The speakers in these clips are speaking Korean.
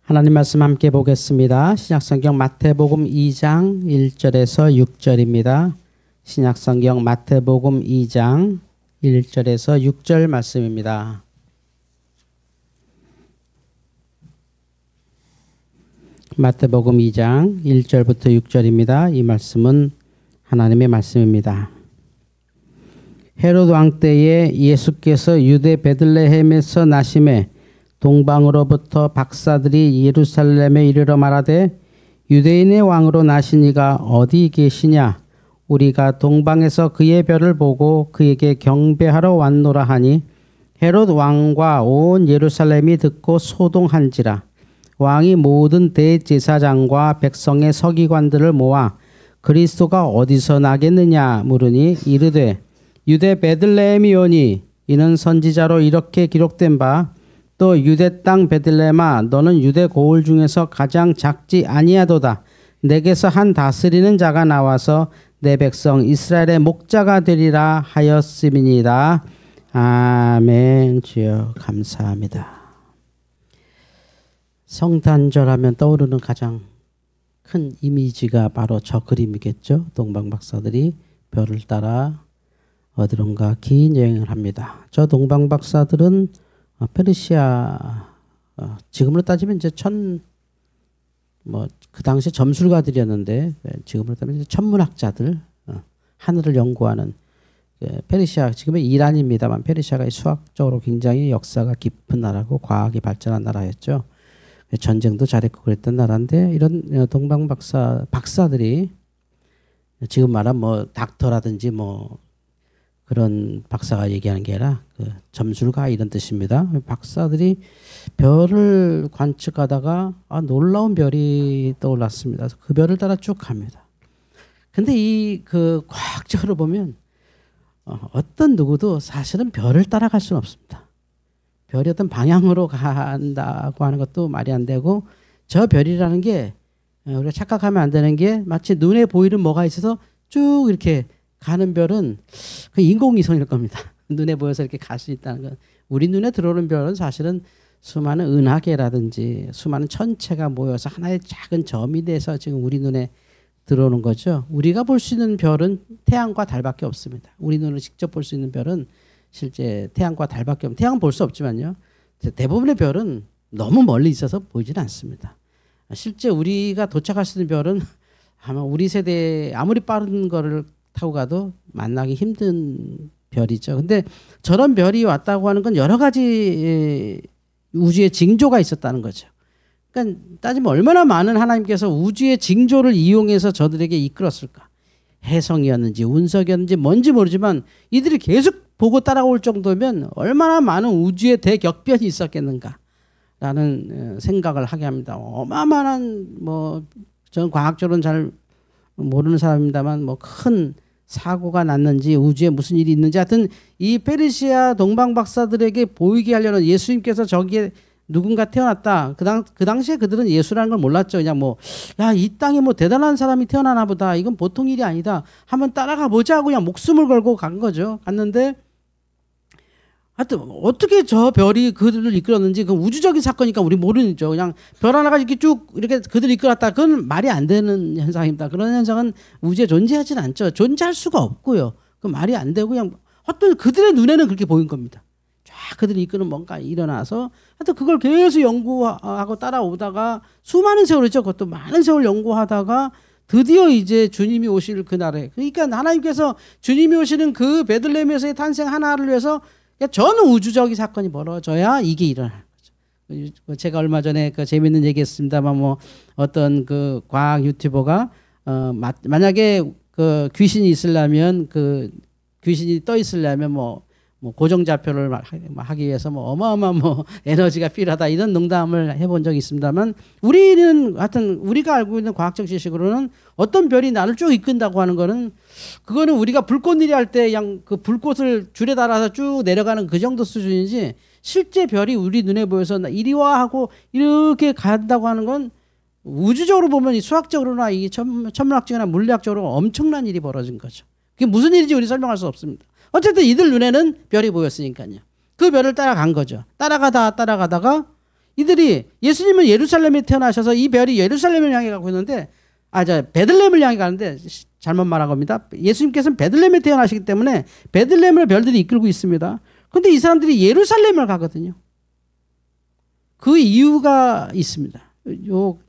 하나님 말씀 함께 보겠습니다. 신약성경 마태복음 2장 1절에서 6절입니다. 신약성경 마태복음 2장 1절에서 6절 말씀입니다. 마태복음 2장 1절부터 6절입니다. 이 말씀은 하나님의 말씀입니다. 헤롯 왕 때에 예수께서 유대 베들레헴에서 나심에 동방으로부터 박사들이 예루살렘에 이르러 말하되 유대인의 왕으로 나신 이가 어디 계시냐? 우리가 동방에서 그의 별을 보고 그에게 경배하러 왔노라 하니 헤롯 왕과 온 예루살렘이 듣고 소동한지라. 왕이 모든 대제사장과 백성의 서기관들을 모아 그리스도가 어디서 나겠느냐 물으니 이르되 유대 베들레헴이오니 이는 선지자로 이렇게 기록된 바 또 유대 땅 베들레헴아 너는 유대 고을 중에서 가장 작지 아니하도다. 내게서 한 다스리는 자가 나와서 내 백성 이스라엘의 목자가 되리라 하였음이니이다. 아멘. 주여 감사합니다. 성탄절하면 떠오르는 가장 큰 이미지가 바로 저 그림이겠죠. 동방 박사들이 별을 따라 어디론가 긴 여행을 합니다. 저 동방 박사들은 페르시아 지금으로 따지면 이제 그 당시 점술가들이었는데 지금으로 따지면 이제 천문학자들 하늘을 연구하는 페르시아 지금은 이란입니다만 페르시아가 수학적으로 굉장히 역사가 깊은 나라고 과학이 발전한 나라였죠. 전쟁도 잘했고 그랬던 나라인데 이런 동방 박사들이 지금 말한 닥터라든지 그런 박사가 얘기하는 게 아니라 점술가 이런 뜻입니다. 박사들이 별을 관측하다가 놀라운 별이 떠올랐습니다. 그 별을 따라 쭉 갑니다. 근데 과학적으로 보면 어떤 누구도 사실은 별을 따라갈 수는 없습니다. 별이 어떤 방향으로 간다고 하는 것도 말이 안 되고 저 별이라는 게 우리가 착각하면 안 되는 게 마치 눈에 보이는 뭐가 있어서 쭉 이렇게 가는 별은 그 인공위성일 겁니다. 눈에 보여서 이렇게 갈 수 있다는 건. 우리 눈에 들어오는 별은 사실은 수많은 은하계라든지 수많은 천체가 모여서 하나의 작은 점이 돼서 지금 우리 눈에 들어오는 거죠. 우리가 볼 수 있는 별은 태양과 달밖에 없습니다. 우리 눈으로 직접 볼 수 있는 별은 실제 태양과 달밖에 없습니다. 태양은 볼 수 없지만요. 대부분의 별은 너무 멀리 있어서 보이지는 않습니다. 실제 우리가 도착할 수 있는 별은 아마 우리 세대에 아무리 빠른 거를 타고 가도 만나기 힘든 별이죠. 근데 저런 별이 왔다고 하는 건 여러 가지 우주의 징조가 있었다는 거죠. 그러니까 따지면 얼마나 많은 하나님께서 우주의 징조를 이용해서 저들에게 이끌었을까. 해성이었는지 운석이었는지 뭔지 모르지만 이들이 계속 보고 따라올 정도면 얼마나 많은 우주의 대격변이 있었겠는가 라는 생각을 하게 합니다. 어마어마한 저는 과학적으로는 잘 모르는 사람입니다만 큰 사고가 났는지 우주에 무슨 일이 있는지 하여튼 이 페르시아 동방 박사들에게 보이게 하려는 예수님께서 저기에 누군가 태어났다. 그 당시에 그들은 예수라는 걸 몰랐죠. 그냥 이 땅에 대단한 사람이 태어나나 보다. 이건 보통 일이 아니다. 한번 따라가 보자고 그냥 목숨을 걸고 간 거죠. 갔는데 하여튼 어떻게 저 별이 그들을 이끌었는지 그 우주적인 사건이니까 우리 모르죠. 그냥 별 하나가 이렇게 쭉 이렇게 그들을 이끌었다. 그건 말이 안 되는 현상입니다. 그런 현상은 우주에 존재하지는 않죠. 존재할 수가 없고요. 그 말이 안 되고 그냥 어떤 그들의 눈에는 그렇게 보인 겁니다. 쫙 그들이 이끄는 뭔가 일어나서 하여튼 그걸 계속 연구하고 따라오다가 수많은 세월이죠. 그것도 많은 세월 연구하다가 드디어 이제 주님이 오실 그날에 그러니까 하나님께서 주님이 오시는 그 베들레헴에서의 탄생 하나를 위해서 저는 우주적인 사건이 벌어져야 이게 일어나는 거죠. 제가 얼마 전에 재밌는 얘기했습니다만 어떤 과학 유튜버가 만약에 귀신이 있으려면 귀신이 떠 있으려면 고정좌표를 하기 위해서 어마어마한 에너지가 필요하다 이런 농담을 해본 적이 있습니다만 우리는 하여튼 우리가 알고 있는 과학적 지식으로는 어떤 별이 나를 쭉 이끈다고 하는 거는 그거는 우리가 불꽃놀이 할 때 그냥 그 불꽃을 줄에 달아서 쭉 내려가는 그 정도 수준이지 실제 별이 우리 눈에 보여서 이리 와 하고 이렇게 간다고 하는 건 우주적으로 보면 수학적으로나 이 천문학적이나 물리학적으로 엄청난 일이 벌어진 거죠. 그게 무슨 일인지 우리 설명할 수 없습니다. 어쨌든 이들 눈에는 별이 보였으니까요. 그 별을 따라간 거죠. 따라가다가 이들이 예수님은 예루살렘에 태어나셔서 이 별이 예루살렘을 향해 가고 있는데 베들레헴을 향해 가는데 잘못 말한 겁니다. 예수님께서는 베들레헴에 태어나시기 때문에 베들레헴을 별들이 이끌고 있습니다. 그런데 이 사람들이 예루살렘을 가거든요. 그 이유가 있습니다. 요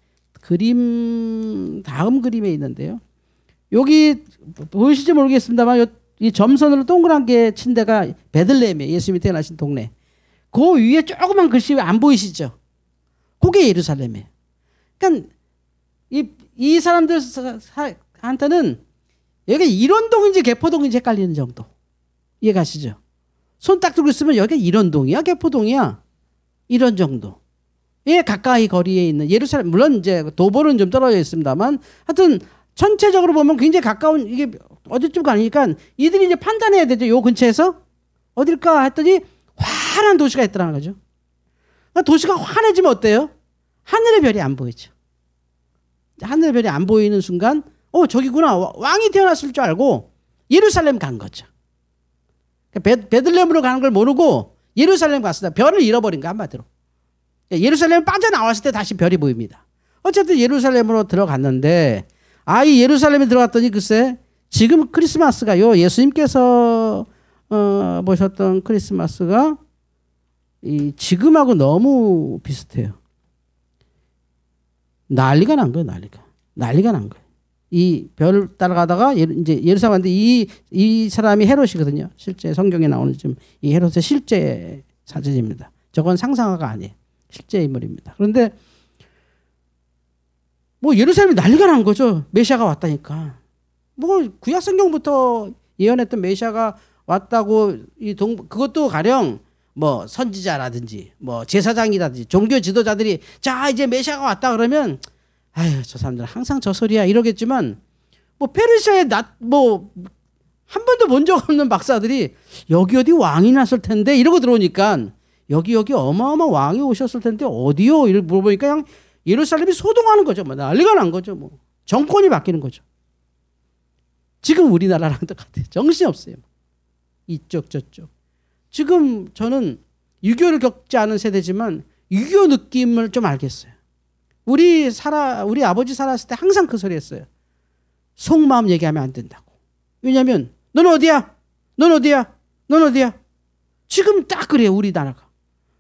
그림 다음 그림에 있는데요. 여기 보이실지 모르겠습니다만 이 점선으로 동그란 게 친 데가 베들레헴이에요. 예수님이 태어나신 동네. 그 위에 조그만 글씨 안 보이시죠? 그게 예루살렘이에요. 그러니까 이 사람들한테는 여기가 일원동인지 개포동인지 헷갈리는 정도. 이해가시죠? 손 딱 들고 있으면 여기가 일원동이야 개포동이야 이런 정도. 예, 가까이 거리에 있는 예루살렘, 물론 이제 도보는 좀 떨어져 있습니다만 하여튼 전체적으로 보면 굉장히 가까운, 이게 어디쯤 가니까 이들이 이제 판단해야 되죠. 요 근처에서 어딜까 했더니 환한 도시가 있더라는 거죠. 그러니까 도시가 환해지면 어때요? 하늘의 별이 안 보이죠. 하늘의 별이 안 보이는 순간 저기구나, 왕이 태어났을 줄 알고 예루살렘 간 거죠. 그러니까 베들레헴으로 가는 걸 모르고 예루살렘 갔습니다. 별을 잃어버린 거 한마디로. 예루살렘 빠져나왔을 때 다시 별이 보입니다. 어쨌든 예루살렘으로 들어갔는데 이 예루살렘에 들어갔더니 글쎄 지금 크리스마스가요, 예수님께서 보셨던 크리스마스가 지금하고 너무 비슷해요. 난리가 난 거예요. 난리가 난 거예요. 이 별을 따라가다가 이제 예루살렘 왔는데 이 사람이 헤롯이거든요. 실제 성경에 나오는 지금 이 헤롯의 실제 사진입니다. 저건 상상화가 아니에요. 실제 인물입니다. 그런데 뭐 예루살렘이 난리가 난 거죠. 메시아가 왔다니까. 뭐 구약 성경부터 예언했던 메시아가 왔다고 그것도 가령 뭐 선지자라든지 뭐 제사장이라든지 종교 지도자들이 자 이제 메시아가 왔다 그러면 저 사람들 항상 저 소리야 이러겠지만 뭐 페르시아에 뭐 한 번도 본 적 없는 박사들이 여기 어디 왕이 났을 텐데 이러고 들어오니까 여기 어마어마 왕이 오셨을 텐데 어디요? 이렇게 물어보니까 그냥 예루살렘이 소동하는 거죠. 뭐 난리가 난 거죠. 뭐 정권이 바뀌는 거죠. 지금 우리나라랑 똑같아요. 정신없어요. 이쪽 저쪽. 지금 저는 6.25를 겪지 않은 세대지만 6.25 느낌을 좀 알겠어요. 우리 아버지 살았을 때 항상 그 소리 했어요. 속마음 얘기하면 안 된다고. 왜냐하면 넌 어디야? 넌 어디야? 넌 어디야? 지금 딱 그래요. 우리나라가.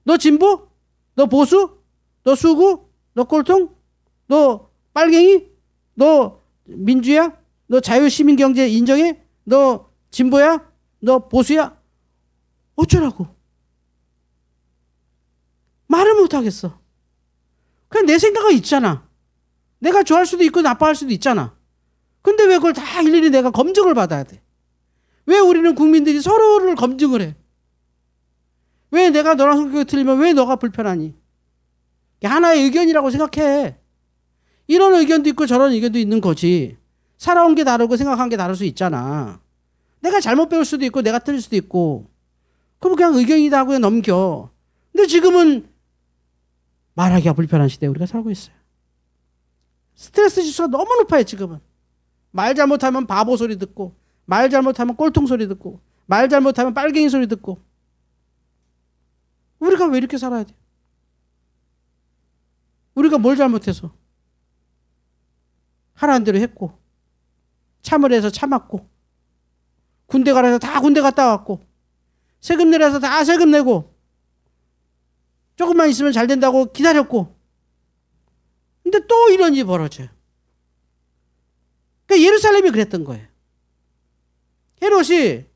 너 진보? 너 보수? 너 수구? 너 꼴통? 너 빨갱이? 너 민주야? 너 자유시민경제 인정해? 너 진보야? 너 보수야? 어쩌라고? 말을 못하겠어. 그냥 내 생각은 있잖아. 내가 좋아할 수도 있고 나빠할 수도 있잖아. 근데 왜 그걸 다 일일이 내가 검증을 받아야 돼? 왜 우리는 국민들이 서로를 검증을 해? 왜 내가 너랑 성격이 틀리면 왜 너가 불편하니? 하나의 의견이라고 생각해. 이런 의견도 있고 저런 의견도 있는 거지. 살아온 게 다르고 생각한 게 다를 수 있잖아. 내가 잘못 배울 수도 있고 내가 틀릴 수도 있고. 그럼 그냥 의견이다 하고 그냥 넘겨. 근데 지금은 말하기가 불편한 시대에 우리가 살고 있어요. 스트레스 지수가 너무 높아요. 지금은. 말 잘못하면 바보 소리 듣고, 말 잘못하면 꼴통 소리 듣고, 말 잘못하면 빨갱이 소리 듣고. 우리가 왜 이렇게 살아야 돼? 우리가 뭘 잘못해서? 하라는 대로 했고, 참으려 해서 참았고, 군대 가라 해서 다 군대 갔다 왔고, 세금 내라 해서 다 세금 내고, 조금만 있으면 잘 된다고 기다렸고. 근데 또 이런 일이 벌어져요. 그러니까 예루살렘이 그랬던 거예요. 헤롯이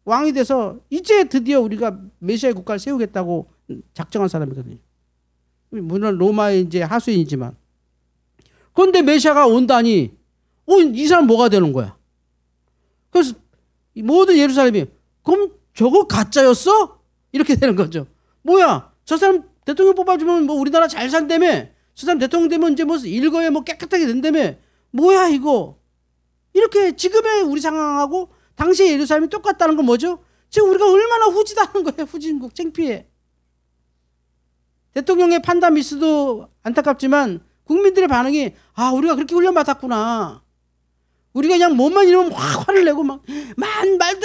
왕이 돼서 이제 드디어 우리가 메시아의 국가를 세우겠다고 작정한 사람이거든요. 물론 로마의 이제 하수인이지만. 그런데 메시아가 온다니, 이 사람 뭐가 되는 거야? 그래서 모든 예루살렘이, 그럼 저거 가짜였어? 이렇게 되는 거죠. 뭐야? 저 사람 대통령 뽑아주면 뭐 우리나라 잘 산다며? 저 사람 대통령 되면 이제 뭐 일거에 뭐 깨끗하게 된다며? 뭐야 이거? 이렇게 지금의 우리 상황하고 당시의 예루살렘이 똑같다는 건 뭐죠? 지금 우리가 얼마나 후지다는 거예요. 후진국 창피해. 대통령의 판단 미스도 안타깝지만 국민들의 반응이 우리가 그렇게 훈련받았구나. 우리가 그냥 뭐만 이러면 확 화를 내고 말도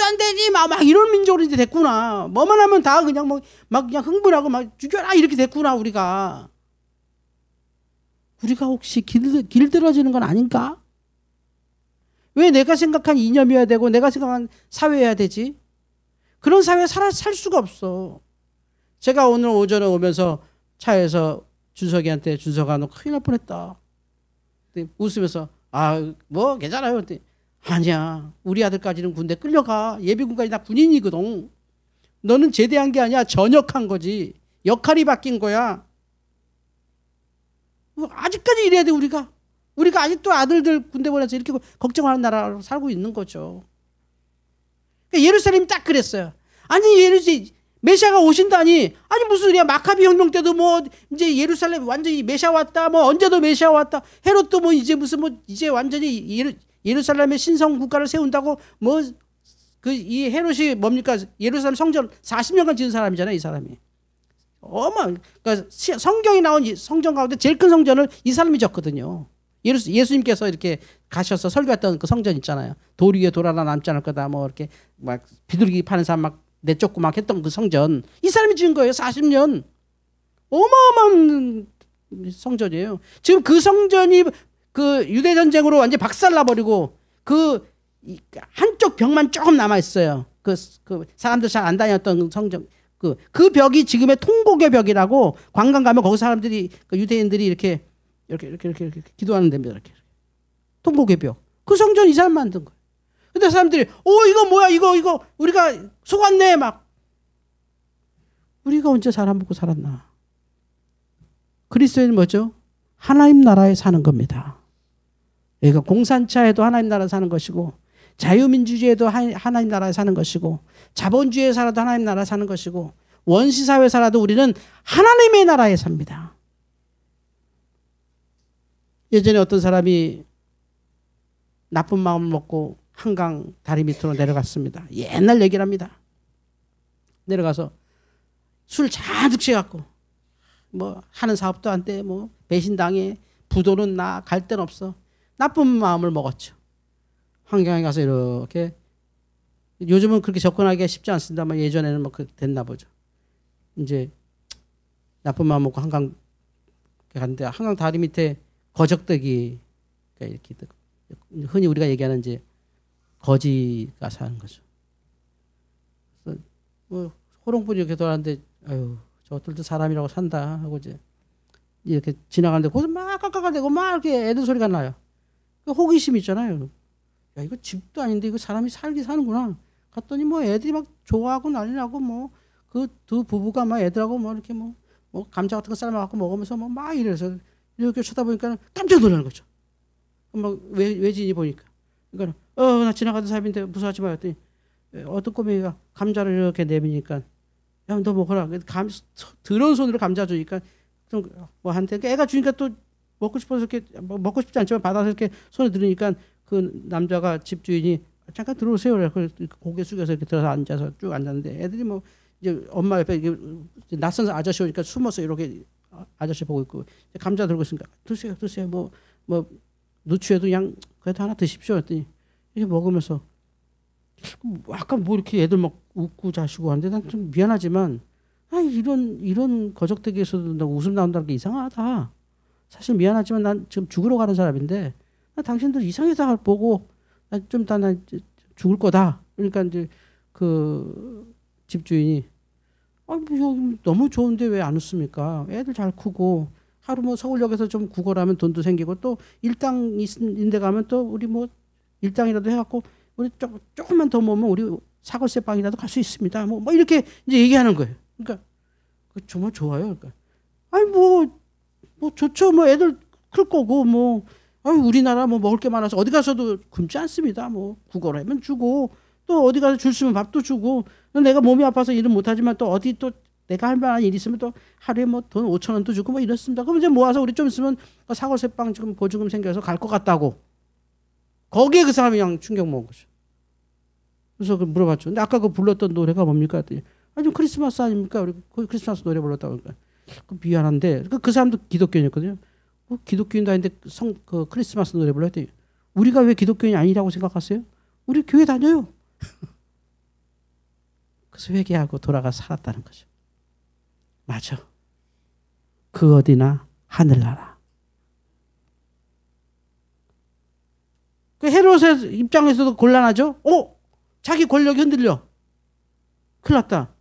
안 되지 막 이런 민족으로 이제 됐구나. 뭐만 하면 다 그냥 막 그냥 흥분하고 막 죽여라 이렇게 됐구나 우리가. 우리가 혹시 길들어지는 건 아닌가? 왜 내가 생각한 이념이어야 되고 내가 생각한 사회여야 되지? 그런 사회에 살 수가 없어. 제가 오늘 오전에 오면서 차에서 준석이한테 준석아 너 큰일 날 뻔했다. 웃으면서 뭐 괜찮아요. 아니야. 우리 아들까지는 군대 끌려가. 예비군까지 나 군인이거든. 너는 제대한 게 아니야. 전역한 거지. 역할이 바뀐 거야. 아직까지 이래야 돼 우리가. 우리가 아직도 아들들 군대 보내서 이렇게 걱정하는 나라로 살고 있는 거죠. 그러니까 예루살렘이 딱 그랬어요. 아니 메시아가 오신다니. 아니 무슨 소리야. 마카비 혁명 때도 뭐 이제 예루살렘 완전히 메시아 왔다. 뭐 언제도 메시아 왔다. 헤롯도 뭐 이제 무슨 뭐 이제 완전히 예루살렘의 신성 국가를 세운다고 뭐 그 이 헤롯이 뭡니까? 예루살렘 성전 40년간 지은 사람이잖아요, 이 사람이. 그러니까 성경이 나온 성전 가운데 제일 큰 성전을 이 사람이 졌거든요. 예수님께서 이렇게 가셔서 설교했던 그 성전 있잖아요. 돌 위에 돌 하나 남지 않을 거다. 뭐 이렇게 막 비둘기 파는 사람 막 내쫓고 막 했던 그 성전. 이 사람이 지은 거예요. 40년. 어마어마한 성전이에요. 지금 그 성전이 그 유대 전쟁으로 완전 박살나버리고 그 한쪽 벽만 조금 남아 있어요. 그 사람들 잘 안 다녔던 성전. 그 벽이 지금의 통곡의 벽이라고 관광 가면 거기 사람들이 그 유대인들이 이렇게 기도하는 데입니다. 이렇게 통곡의 벽. 그 성전 이 사람 만든 거예요. 근데 사람들이 이거 뭐야 이거 우리가 속았네 막. 우리가 언제 사람 먹고 살았나. 그리스도인은 뭐죠? 하나님 나라에 사는 겁니다. 그러니까 공산차에도 하나님 나라에 사는 것이고 자유민주주의에도 하나님 나라에 사는 것이고 자본주의에 살아도 하나님 나라에 사는 것이고 원시사회에 살아도 우리는 하나님의 나라에 삽니다. 예전에 어떤 사람이 나쁜 마음을 먹고 한강 다리 밑으로 내려갔습니다. 옛날 얘기를 합니다. 내려가서 술 잔뜩 취해갖고 뭐 하는 사업도 안 돼. 뭐 배신당해. 부도는 나. 갈 데는 없어. 나쁜 마음을 먹었죠. 한강에 가서 이렇게 요즘은 그렇게 접근하기가 쉽지 않습니다만 예전에는 뭐 됐나 보죠. 이제 나쁜 마음 먹고 한강 갔는데 한강 다리 밑에 거적대기 이렇게 흔히 우리가 얘기하는 이제 거지가 사는 거죠. 그래서 뭐 호롱불이 이렇게 돌아가는데 아유 저것들도 사람이라고 산다 하고 이제 이렇게 지나가는데 거기서 막 깎아대고 막 이렇게 애들 소리가 나요. 호기심 있잖아요. 야 이거 집도 아닌데 이거 사람이 살기 사는구나. 갔더니 뭐 애들이 막 좋아하고 난리 나고 뭐 그 두 부부가 막 애들하고 뭐 이렇게 뭐 감자 같은 거 삶아갖고 먹으면서 뭐 막 이래서 이렇게 쳐다보니까 깜짝 놀라는 거죠. 막 외지인이 보니까. 그러니까 나 지나가던 사람인데 무서워하지 마 했더니 어떤 꼬맹이가 감자를 이렇게 내미니까 야 너 먹어라. 더러운 손으로 감자 주니까 좀 뭐 한테 애가 주니까 또 먹고 싶어서 이렇게 먹고 싶지 않지만 받아서 이렇게 손에 들으니까 그 남자가 집주인이 잠깐 들어오세요. 그래 고개 숙여서 이렇게 들어서 앉아서 쭉 앉았는데 애들이 뭐 이제 엄마 옆에 낯선 아저씨 오니까 숨어서 이렇게 아저씨 보고 있고 감자 들고 있으니까 드세요. 뭐 누추해도 그냥 그래도 하나 드십시오. 했더니 이렇게 먹으면서 아까 뭐 이렇게 애들 막 웃고 자시고 하는데 난 좀 미안하지만 이런 거적대기에서도 나 웃음 나온다는 게 이상하다. 사실 미안하지만 난 지금 죽으러 가는 사람인데 나 당신들 이상해서 보고 난 죽을 거다. 그러니까 이제 그 집주인이 뭐 너무 좋은데 왜 안 웃습니까? 애들 잘 크고 하루 뭐 서울역에서 좀 구걸하면 돈도 생기고 또 일당 있는 데 가면 또 우리 뭐 일당이라도 해갖고 우리 조금만 더 모으면 우리 사골세 빵이라도 갈 수 있습니다. 뭐 이렇게 이제 얘기하는 거예요. 그러니까 정말 좋아요. 그러니까 뭐 좋죠. 뭐 애들 클 거고 뭐 우리나라 뭐 먹을 게 많아서 어디 가서도 굶지 않습니다. 뭐 구걸하면 주고 또 어디 가서 줄 수면 밥도 주고 내가 몸이 아파서 일은 못하지만 또 어디 또 내가 할 만한 일 있으면 또 하루에 뭐 돈 5,000원도 주고 뭐 이렇습니다. 그럼 이제 모아서 우리 좀 있으면 사골세빵 지금 보증금 생겨서 갈 것 같다고. 거기에 그 사람이 그냥 충격 먹은 거죠. 그래서 물어봤죠. 근데 아까 그 불렀던 노래가 뭡니까? 했더니 좀 크리스마스 아닙니까? 우리 크리스마스 노래 불렀다고 그러니까 미안한데 그 사람도 기독교인이었거든요. 기독교인도 아닌데 그 크리스마스 노래 불렀더니 우리가 왜 기독교인이 아니라고 생각하세요? 우리 교회 다녀요. 그래서 회개하고 돌아가 살았다는 거죠. 맞아. 그 어디나 하늘나라. 그 헤롯의 입장에서도 곤란하죠. 자기 권력이 흔들려. 큰일 났다.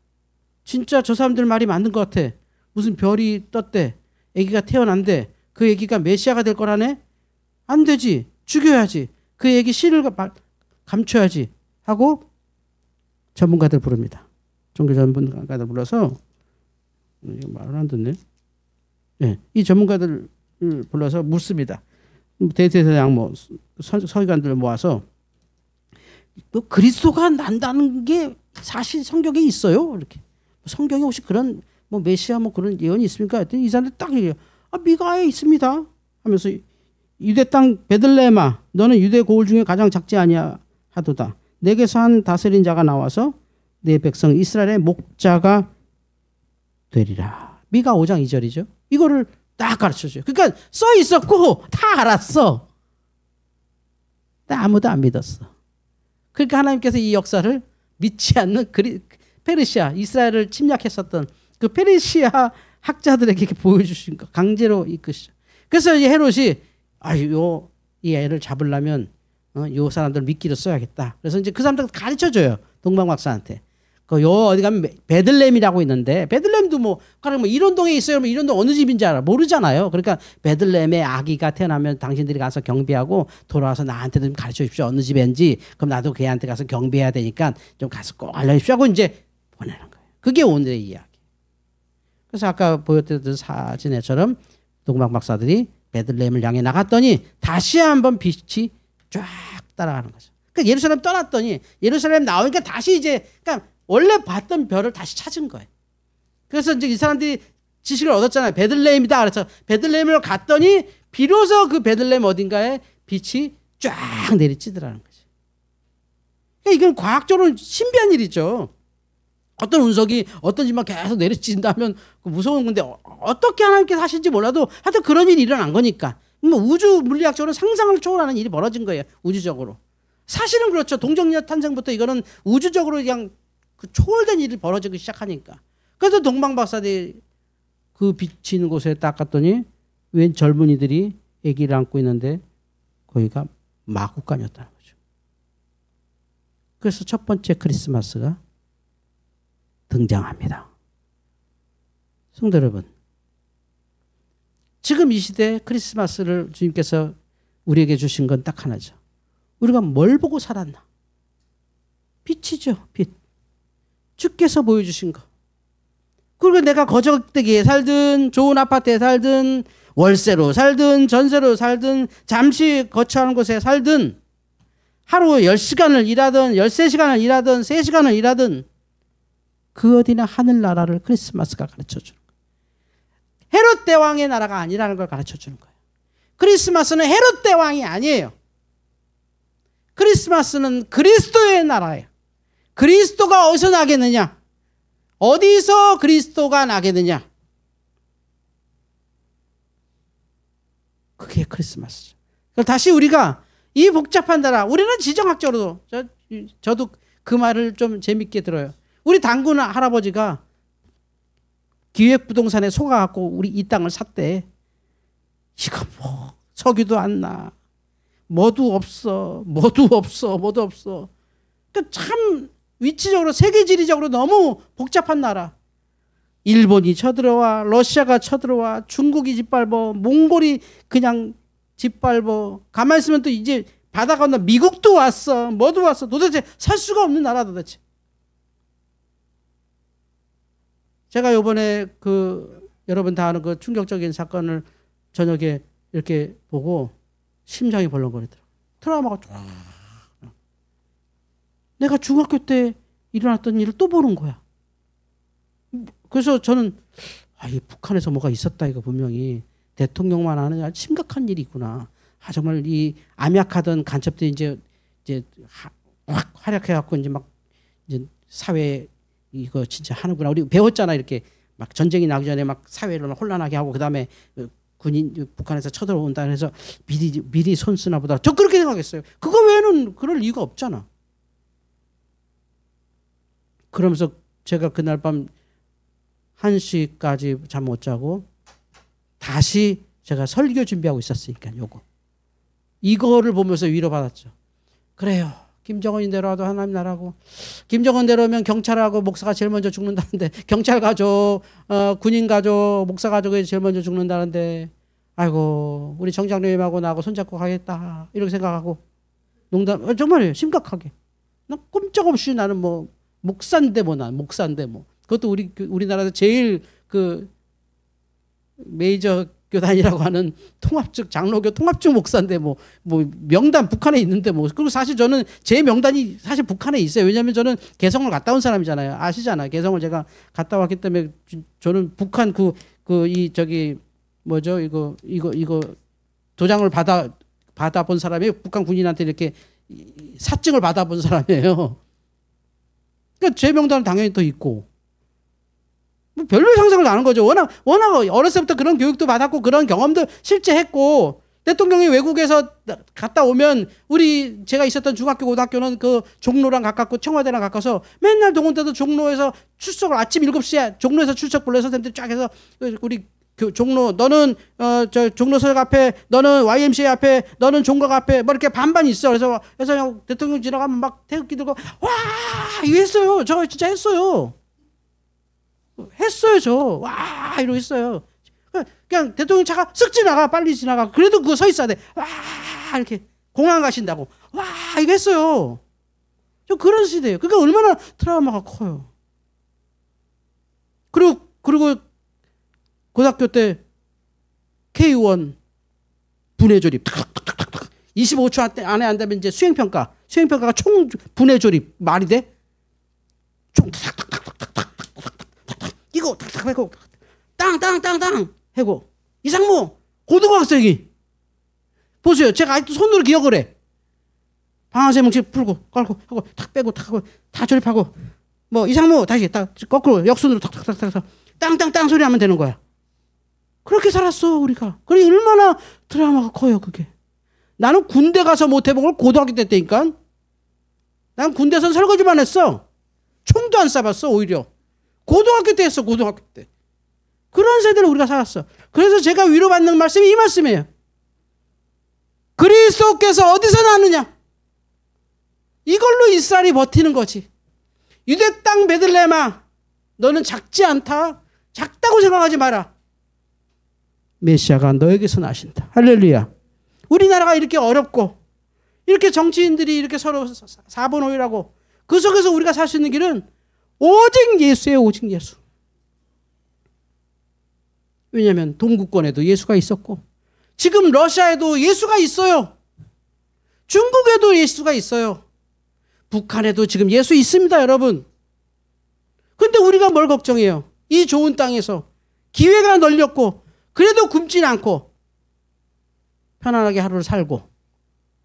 진짜 저 사람들 말이 맞는 것 같아. 무슨 별이 떴대. 아기가 태어난대. 그 아기가 메시아가 될 거라네. 안 되지. 죽여야지. 그 아기 씨를 감춰야지 하고 전문가들 부릅니다. 종교 전문가들 불러서 말을 안 듣네. 네, 이 전문가들을 불러서 묻습니다. 대제사장 서기관들을 모아서 그리스도가 난다는 게 사실 성경에 있어요. 이렇게 성경에 혹시 그런 메시아 그런 예언이 있습니까? 했더니 이 사람들 딱 얘기해요. 미가에 있습니다. 하면서 유대 땅 베들레헴아, 너는 유대 고을 중에 가장 작지 아니하도다. 내게서 한 다스린 자가 나와서 내 백성 이스라엘의 목자가 되리라. 미가 5장 2절이죠. 이거를 딱 가르쳐줘요. 그러니까 써 있었고 다 알았어. 근데 아무도 안 믿었어. 그러니까 하나님께서 이 역사를 믿지 않는 페르시아, 이스라엘을 침략했었던 그 페르시아 학자들에게 보여주신 거, 강제로 이끄시죠. 그래서 이 헤롯이 이 애를 잡으려면 요 사람들 미끼를 써야겠다. 그래서 이제 그 사람들 가르쳐줘요. 동방박사한테. 어디 가면 베들레헴이라고 있는데, 베들레헴도 이론동에 있어요. 이론동 어느 집인지 모르잖아요. 그러니까 베들레헴에 아기가 태어나면 당신들이 가서 경배하고 돌아와서 나한테 좀 가르쳐 주십시오. 어느 집인지. 그럼 나도 걔한테 가서 경배해야 되니까 좀 가서 꼭 알려주십시오 하고 이제 보내는 거예요. 그게 오늘의 이야기. 그래서 아까 보여드렸던 사진에처럼 동방박사들이 베들레헴을 향해 나갔더니 다시 한번 빛이 쫙 따라가는 거죠. 그러니까 예루살렘 떠났더니 예루살렘 나오니까 다시 이제 원래 봤던 별을 다시 찾은 거예요. 그래서 이제 이 사람들이 지식을 얻었잖아요. 베들레헴이다. 그래서 베들레헴을 갔더니 비로소 그 베들레헴 어딘가에 빛이 쫙 내리쬐더라는 거죠. 그러니까 이건 과학적으로 신비한 일이죠. 어떤 운석이 어떤 집만 계속 내리쬐다면 무서운 건데 어떻게 하나님께서 하신지 몰라도 하여튼 그런 일이 일어난 거니까. 우주 물리학적으로 상상을 초월하는 일이 벌어진 거예요. 우주적으로. 사실은 그렇죠. 동정력 탄생부터 이거는 우주적으로 그냥 초월된 일이 벌어지기 시작하니까. 그래서 동방박사들이 그 비치는 곳에 딱 갔더니 웬 젊은이들이 아기를 안고 있는데 거기가 마구간이었다는 거죠. 그래서 첫 번째 크리스마스가 등장합니다. 성도 여러분, 지금 이 시대 크리스마스를 주님께서 우리에게 주신 건 딱 하나죠. 우리가 뭘 보고 살았나? 빛이죠. 빛. 주께서 보여주신 거. 그리고 내가 거적대기에 살든 좋은 아파트에 살든 월세로 살든 전세로 살든 잠시 거처하는 곳에 살든 하루 10시간을 일하든 13시간을 일하든 3시간을 일하든 그 어디나 하늘나라를 크리스마스가 가르쳐주는 거예요. 헤롯 대왕의 나라가 아니라는 걸 가르쳐주는 거예요. 크리스마스는 헤롯 대왕이 아니에요. 크리스마스는 그리스도의 나라예요. 그리스도가 어디서 나겠느냐? 어디서 그리스도가 나겠느냐? 그게 크리스마스죠. 다시 우리가 이 복잡한 나라, 우리는 지정학적으로도 저도 그 말을 좀 재밌게 들어요. 우리 당군 할아버지가 기획부동산에 속아갖고 우리 이 땅을 샀대. 이거 석유도 안 나. 뭐도 없어. 그러니까 참 위치적으로 세계지리적으로 너무 복잡한 나라. 일본이 쳐들어와, 러시아가 쳐들어와, 중국이 짓밟어, 몽골이 그냥 짓밟어. 가만히 있으면 또 이제 바다 건너 미국도 왔어. 뭐도 왔어. 도대체 살 수가 없는 나라 도대체. 제가 요번에 여러분 다 아는 그 충격적인 사건을 저녁에 이렇게 보고 심장이 벌렁거리더라고요. 트라우마가 쫙. 내가 중학교 때 일어났던 일을 또 보는 거야. 그래서 저는 이 북한에서 뭐가 있었다 이거 분명히 대통령만 하는 아주 심각한 일이 있구나. 정말 이 암약하던 간첩들이 이제 확 활약해갖고 이제 사회 이거 진짜 하는구나. 우리 배웠잖아. 이렇게 막 전쟁이 나기 전에 막 사회를 혼란하게 하고 그다음에 북한에서 쳐들어온다 해서 미리 손 쓰나 보다. 저 그렇게 생각했어요. 그거 외에는 그럴 이유가 없잖아. 그러면서 제가 그날 밤 1시까지 잠 못 자고 다시 제가 설교 준비하고 있었으니까 이거를 보면서 위로받았죠. 그래요. 김정은이 내려와도 하나님 나라고. 김정은 내려오면 경찰하고 목사가 제일 먼저 죽는다는데 경찰 가족, 군인 가족, 목사 가족이 제일 먼저 죽는다는데 아이고 우리 정장님하고 나하고 손잡고 가겠다 이렇게 생각하고 농담 정말이에요. 심각하게. 나 꼼짝없이 나는 뭐 목사인데 그것도 우리나라에서 제일 그 메이저 교단이라고 하는 통합적 장로교 통합적 목사인데 뭐 명단 북한에 있는데 그리고 사실 저는 제 명단이 사실 북한에 있어요. 왜냐하면 저는 개성을 갔다 온 사람이잖아요. 아시잖아요. 개성을 제가 갔다 왔기 때문에 저는 북한 이거 도장을 받아본 사람이 북한 군인한테 이렇게 사증을 받아본 사람이에요. 그러니까 제 명단은 당연히 또 있고. 별로 상상을 안 하는 거죠. 워낙 어렸을 때부터 그런 교육도 받았고 그런 경험도 실제 했고 대통령이 외국에서 갔다 오면 제가 있었던 중학교 고등학교는 그 종로랑 가깝고 청와대랑 가까워서 맨날 동원 때도 종로에서 출석을 아침 7시에 종로에서 출석 불러 선생님들 쫙 해서 우리 종로 너는 종로서역 앞에 너는 YMCA 앞에 너는 종각 앞에 뭐 이렇게 반반 있어. 그래서 그냥 대통령 지나가면 막 태극기 들고 와 이거 했어요. 저 진짜 했어요. 와 이러고 있어요. 그냥 대통령 차가 쓱 지나가 빨리 지나가. 그래도 그거 서 있어야 돼. 와 이렇게 공항 가신다고 와 이거 했어요. 좀 그런 시대예요. 그러니까 얼마나 트라우마가 커요. 그리고 고등학교 때 K1 분해 조립 25초 안에 안 되면 이제 수행평가가 총 분해 조립 말이 돼? 총 이거 탁탁 해고 땅땅땅땅 해고 이상무 고등학생이 보세요. 제가 아직도 손으로 기억을 해. 방아쇠 뭉치 풀고 깔고 하고 탁 빼고 탁 하고 다 조립하고 뭐 이상무 다시 딱 거꾸로 역순으로 탁탁탁탁 땅땅땅 소리 하면 되는 거야. 그렇게 살았어 우리가. 그래 얼마나 드라마가 커요 그게. 나는 군대 가서 못 해본 걸 고등학교 때 했다니까. 난 군대에서는 설거지만 했어. 총도 안 쏴봤어 오히려. 고등학교 때 했어 고등학교 때. 그런 세대를 우리가 살았어. 그래서 제가 위로받는 말씀이 이 말씀이에요. 그리스도께서 어디서 나느냐. 이걸로 이스라엘이 버티는 거지. 유대 땅 베들레헴아 너는 작지 않다. 작다고 생각하지 마라. 메시아가 너에게서 나신다. 할렐루야. 우리나라가 이렇게 어렵고 이렇게 정치인들이 이렇게 서로 사본오일하고 그 속에서 우리가 살 수 있는 길은 오직 예수예요. 오직 예수. 왜냐하면 동구권에도 예수가 있었고 지금 러시아에도 예수가 있어요. 중국에도 예수가 있어요. 북한에도 지금 예수 있습니다. 여러분. 근데 우리가 뭘 걱정해요. 이 좋은 땅에서 기회가 널렸고 그래도 굶진 않고 편안하게 하루를 살고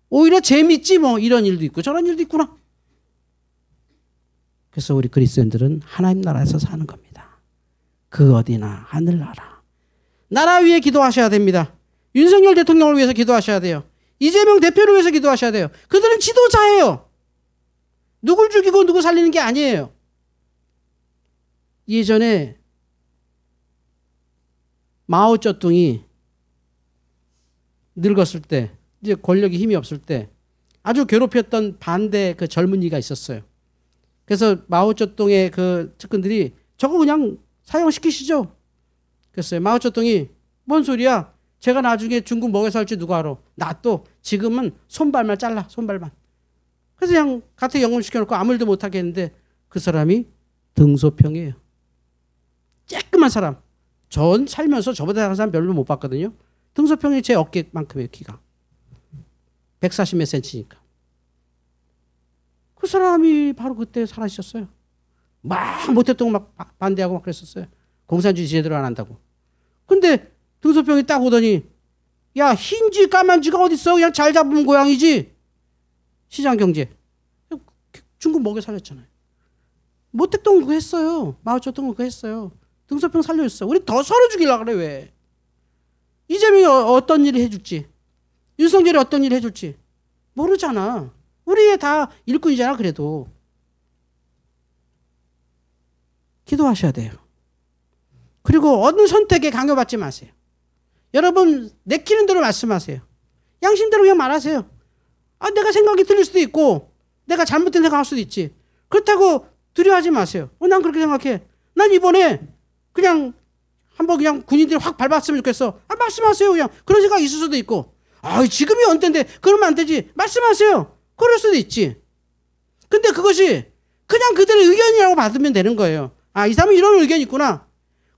오히려 재밌지 뭐 이런 일도 있고 저런 일도 있구나. 그래서 우리 그리스도인들은 하나님 나라에서 사는 겁니다. 그 어디나 하늘나라. 나라 위에 기도하셔야 됩니다. 윤석열 대통령을 위해서 기도하셔야 돼요. 이재명 대표를 위해서 기도하셔야 돼요. 그들은 지도자예요. 누굴 죽이고 누구 살리는 게 아니에요. 예전에 마오쩌둥이 늙었을 때 이제 권력이 힘이 없을 때 아주 괴롭혔던 반대 그 젊은이가 있었어요. 그래서 마오쩌둥의 그 측근들이 저거 그냥 사형시키시죠. 그랬어요. 마오쩌둥이 뭔 소리야. 제가 나중에 중국 먹여 살지 누가 알아. 나 또 지금은 손발만 잘라. 손발만. 그래서 그냥 같은 영웅시켜놓고 아무 일도 못하게 했는데 그 사람이 등소평이에요. 쬐끄만 사람. 전 살면서 저보다 작은 사람 별로 못 봤거든요. 등소평이 제 어깨만큼의 키가. 140 몇 센치니까. 그 사람이 바로 그때 사라지셨어요. 막 못했던 거 막 반대하고 막 그랬었어요. 공산주의 제대로 안 한다고. 근데 등소평이 딱 오더니 야 흰쥐 까만쥐가 어딨어. 그냥 잘 잡으면 고양이지. 시장경제. 중국 먹여 살렸잖아요. 못했던 거 그거 했어요. 마오쩌둥 그거 했어요. 등소평 살려줬어. 우리 더 서로 죽이려고 그래 왜. 이재명이 어떤 일을 해줄지, 윤석열이 어떤 일을 해줄지 모르잖아. 우리 다 일꾼이잖아. 그래도 기도하셔야 돼요. 그리고 어느 선택에 강요받지 마세요. 여러분 내키는 대로 말씀하세요. 양심대로 그냥 말하세요. 내가 생각이 틀릴 수도 있고 내가 잘못된 생각할 수도 있지. 그렇다고 두려워하지 마세요. 난 그렇게 생각해. 난 이번에 그냥 한번 그냥 군인들이 확 밟았으면 좋겠어. 말씀하세요. 그냥 그런 생각이 있을 수도 있고, 지금이 언젠데 그러면 안 되지. 말씀하세요. 그럴 수도 있지. 근데 그것이 그냥 그들의 의견이라고 받으면 되는 거예요. 이 사람은 이런 의견이 있구나.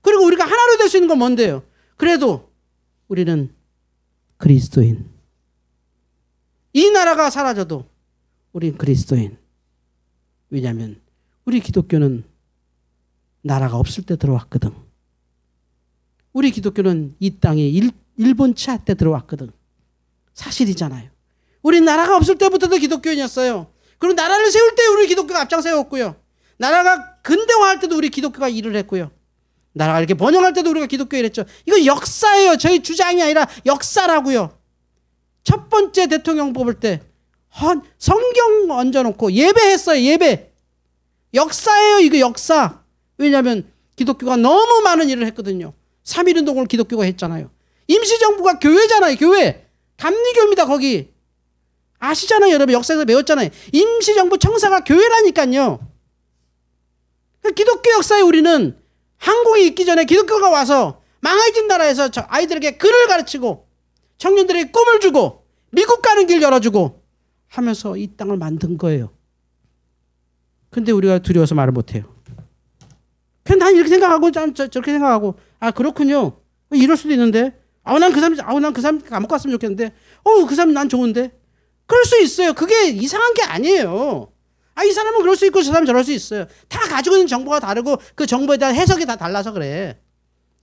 그리고 우리가 하나로 될 수 있는 건 뭔데요? 그래도 우리는 그리스도인. 이 나라가 사라져도 우린 그리스도인. 왜냐하면 우리 기독교는 나라가 없을 때 들어왔거든. 우리 기독교는 이 땅에 일본 치하 때 들어왔거든. 사실이잖아요. 우리 나라가 없을 때부터도 기독교인이었어요. 그리고 나라를 세울 때 우리 기독교가 앞장세웠고요. 나라가 근대화할 때도 우리 기독교가 일을 했고요. 나라가 이렇게 번영할 때도 우리가 기독교 일했죠. 이거 역사예요. 저희 주장이 아니라 역사라고요. 첫 번째 대통령 뽑을 때 성경 얹어놓고 예배했어요. 예배. 역사예요. 이거 역사. 왜냐하면 기독교가 너무 많은 일을 했거든요. 3.1운동을 기독교가 했잖아요. 임시정부가 교회잖아요. 교회. 감리교입니다. 거기. 아시잖아요. 여러분 역사에서 배웠잖아요. 임시정부 청사가 교회라니까요. 기독교 역사에 우리는 한국에 있기 전에 기독교가 와서 망해진 나라에서 아이들에게 글을 가르치고 청년들에게 꿈을 주고 미국 가는 길 열어주고 하면서 이 땅을 만든 거예요. 근데 우리가 두려워서 말을 못해요. 그냥 난 이렇게 생각하고 저렇게 생각하고 그렇군요. 이럴 수도 있는데 난 그 사람 감옥 갔으면 좋겠는데 그 사람 난 좋은데 그럴 수 있어요. 그게 이상한 게 아니에요. 이 사람은 그럴 수 있고 저 사람은 저럴 수 있어요. 다 가지고 있는 정보가 다르고 그 정보에 대한 해석이 다 달라서 그래.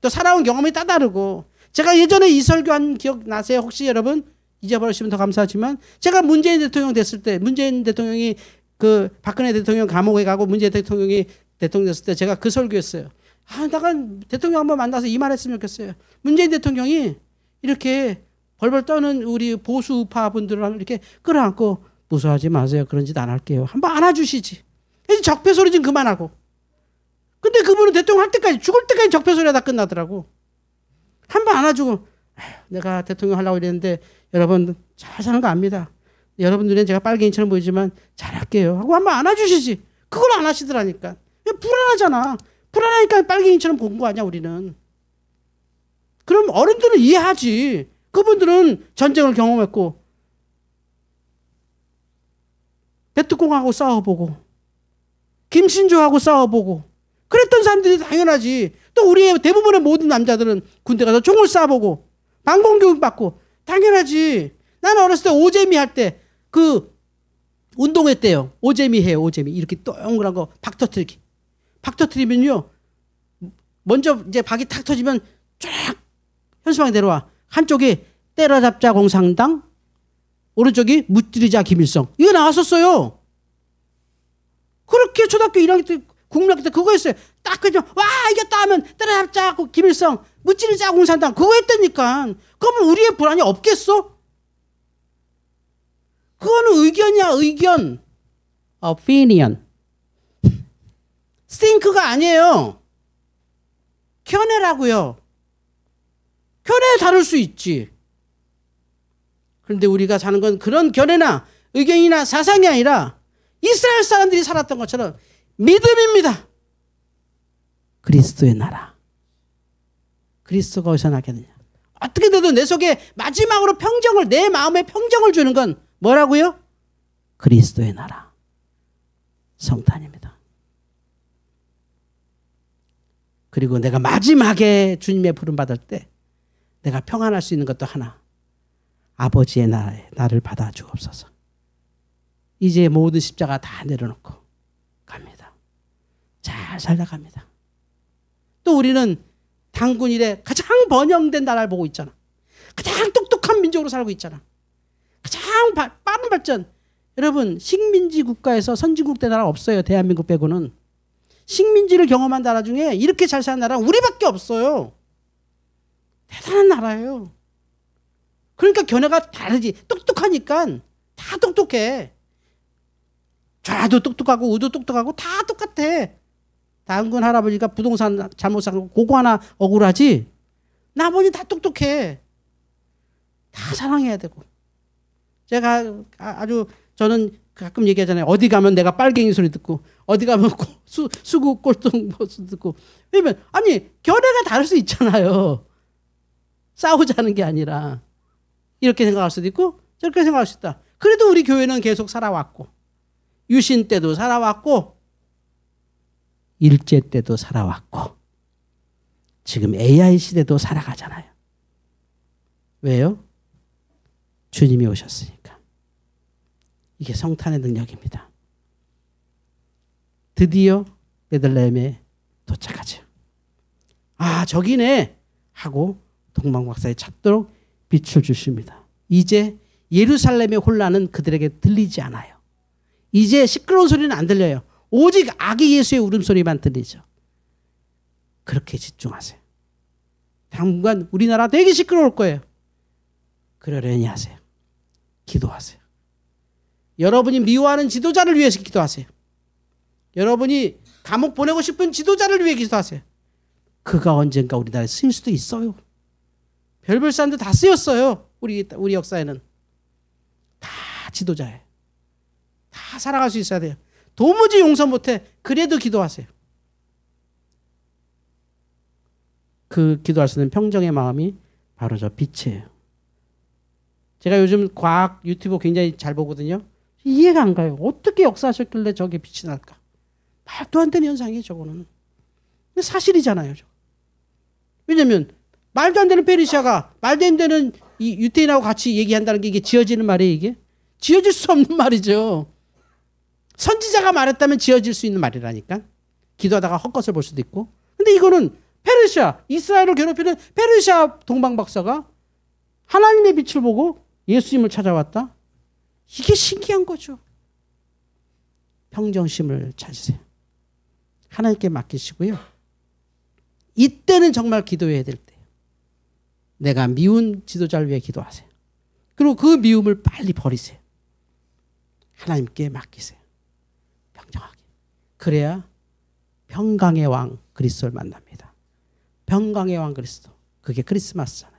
또 살아온 경험이 다 다르고. 제가 예전에 이 설교한 기억 나세요? 혹시 여러분? 잊어버리시면 더 감사하지만 제가 문재인 대통령 됐을 때 문재인 대통령이 그 박근혜 대통령 감옥에 가고 문재인 대통령이 대통령 됐을 때 제가 그 설교했어요. 내가 대통령 한번 만나서 이 말 했으면 좋겠어요. 문재인 대통령이 이렇게 벌벌 떠는 우리 보수 우파 분들을 이렇게 끌어안고 무서워하지 마세요. 그런 짓 안 할게요. 한번 안아주시지. 이제 적폐 소리 좀 그만하고. 근데 그분은 대통령 할 때까지 죽을 때까지 적폐 소리가 다 끝나더라고. 한번 안아주고 내가 대통령 하려고 이랬는데 여러분 잘 사는 거 압니다. 여러분 눈엔 제가 빨갱이처럼 보이지만 잘할게요 하고 한번 안아주시지. 그걸 안 하시더라니까. 불안하잖아. 불안하니까 빨갱이처럼 본 거 아니야 우리는. 그럼 어른들은 이해하지. 그분들은 전쟁을 경험했고 베트콩하고 싸워보고 김신조하고 싸워보고 그랬던 사람들이 당연하지. 또 우리의 대부분의 모든 남자들은 군대 가서 총을 쏴보고 방공교육 받고 당연하지. 나는 어렸을 때 오재미 할 때 그 운동했대요. 오재미 해요. 오재미. 이렇게 동그란 거 박 터트리기. 박 터트리면요. 먼저 이제 박이 탁 터지면 쫙 현수막이 내려와. 한쪽이 때려잡자 공산당, 오른쪽이 무찌르자 김일성. 이거 나왔었어요. 그렇게 초등학교 1학년 때 국민학교 때 그거 했어요. 딱 그죠. 와 이겼다 하면 때려잡자 김일성, 무찌르자 공산당 그거 했다니까. 그러면 우리의 불안이 없겠어? 그거는 의견이야. 의견. opinion. think가 아니에요. 견해라고요. 견해 다를 수 있지. 그런데 우리가 사는 건 그런 견해나 의견이나 사상이 아니라 이스라엘 사람들이 살았던 것처럼 믿음입니다. 그리스도의 나라. 그리스도가 어디서 나겠느냐. 어떻게 돼도 내 속에 마지막으로 평정을, 내 마음에 평정을 주는 건 뭐라고요? 그리스도의 나라. 성탄입니다. 그리고 내가 마지막에 주님의 부름 받을 때 내가 평안할 수 있는 것도 하나. 아버지의 나라에 나를 받아 주옵소서. 이제 모든 십자가 다 내려놓고 갑니다. 잘 살아갑니다. 또 우리는 단군 이래 가장 번영된 나라를 보고 있잖아. 가장 똑똑한 민족으로 살고 있잖아. 가장 빠른 발전. 여러분 식민지 국가에서 선진국대 나라 없어요. 대한민국 빼고는. 식민지를 경험한 나라 중에 이렇게 잘 사는 나라는 우리밖에 없어요. 대단한 나라예요. 그러니까 견해가 다르지. 똑똑하니까 다 똑똑해. 좌도 똑똑하고 우도 똑똑하고 다 똑같아. 당근 할아버지가 부동산 잘못 산 거 그거 하나 억울하지. 나머지 다 똑똑해. 다 사랑해야 되고. 제가 아주 저는 가끔 얘기하잖아요. 어디 가면 내가 빨갱이 소리 듣고 어디 가면 수구 꼴통 모습 듣고. 왜냐면 아니 견해가 다를 수 있잖아요. 싸우자는 게 아니라 이렇게 생각할 수도 있고 저렇게 생각할 수 있다. 그래도 우리 교회는 계속 살아왔고 유신 때도 살아왔고 일제 때도 살아왔고 지금 AI 시대도 살아가잖아요. 왜요? 주님이 오셨으니까. 이게 성탄의 능력입니다. 드디어 베들레헴에 도착하죠. 아 저기네 하고 동방박사에 찾도록 빛을 주십니다. 이제 예루살렘의 혼란은 그들에게 들리지 않아요. 이제 시끄러운 소리는 안 들려요. 오직 아기 예수의 울음소리만 들리죠. 그렇게 집중하세요. 당분간 우리나라 되게 시끄러울 거예요. 그러려니 하세요. 기도하세요. 여러분이 미워하는 지도자를 위해서 기도하세요. 여러분이 감옥 보내고 싶은 지도자를 위해 기도하세요. 그가 언젠가 우리나라에 쓰일 수도 있어요. 별별 사람들 다 쓰였어요. 우리 역사에는. 다 지도자예요. 다 살아갈 수 있어야 돼요. 도무지 용서 못해. 그래도 기도하세요. 그 기도할 수 있는 평정의 마음이 바로 저 빛이에요. 제가 요즘 과학 유튜브 굉장히 잘 보거든요. 이해가 안 가요. 어떻게 역사하셨길래 저게 빛이 날까? 말도 안 되는 현상이에요. 저거는. 근데 사실이잖아요. 저거. 왜냐하면 말도 안 되는 페르시아가 말도 안 되는 이 유태인하고 같이 얘기한다는 게 이게 지어지는 말이에요. 이게 지어질 수 없는 말이죠. 선지자가 말했다면 지어질 수 있는 말이라니까. 기도하다가 헛것을 볼 수도 있고. 근데 이거는 페르시아, 이스라엘을 괴롭히는 페르시아 동방박사가 하나님의 빛을 보고 예수님을 찾아왔다. 이게 신기한 거죠. 평정심을 찾으세요. 하나님께 맡기시고요. 이때는 정말 기도해야 될 때예요. 내가 미운 지도자를 위해 기도하세요. 그리고 그 미움을 빨리 버리세요. 하나님께 맡기세요. 평정하게. 그래야 평강의 왕 그리스도를 만납니다. 평강의 왕 그리스도. 그게 크리스마스잖아요.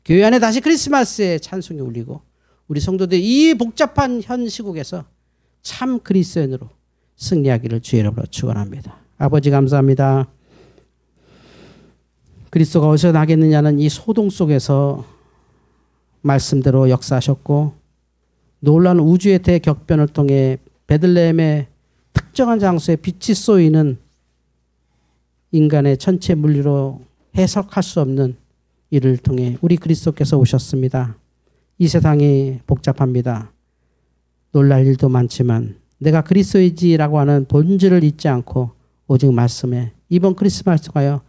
교회 안에 다시 크리스마스의 찬송이 울리고 우리 성도들이 이 복잡한 현 시국에서 참 그리스도인으로 승리하기를 주의 이름으로 축원합니다. 아버지 감사합니다. 그리스도가 어디서 나겠느냐는 이 소동 속에서 말씀대로 역사하셨고 놀라운 우주의 대격변을 통해 베들레헴의 특정한 장소에 빛이 쏘이는 인간의 전체 물리로 해석할 수 없는 일을 통해 우리 그리스도께서 오셨습니다. 이 세상이 복잡합니다. 놀랄 일도 많지만 내가 그리스도이지라고 하는 본질을 잊지 않고 오직 말씀에 이번 크리스마스 가여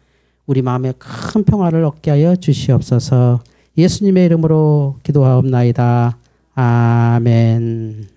우리 마음에 큰 평화를 얻게 하여 주시옵소서. 예수님의 이름으로 기도하옵나이다. 아멘.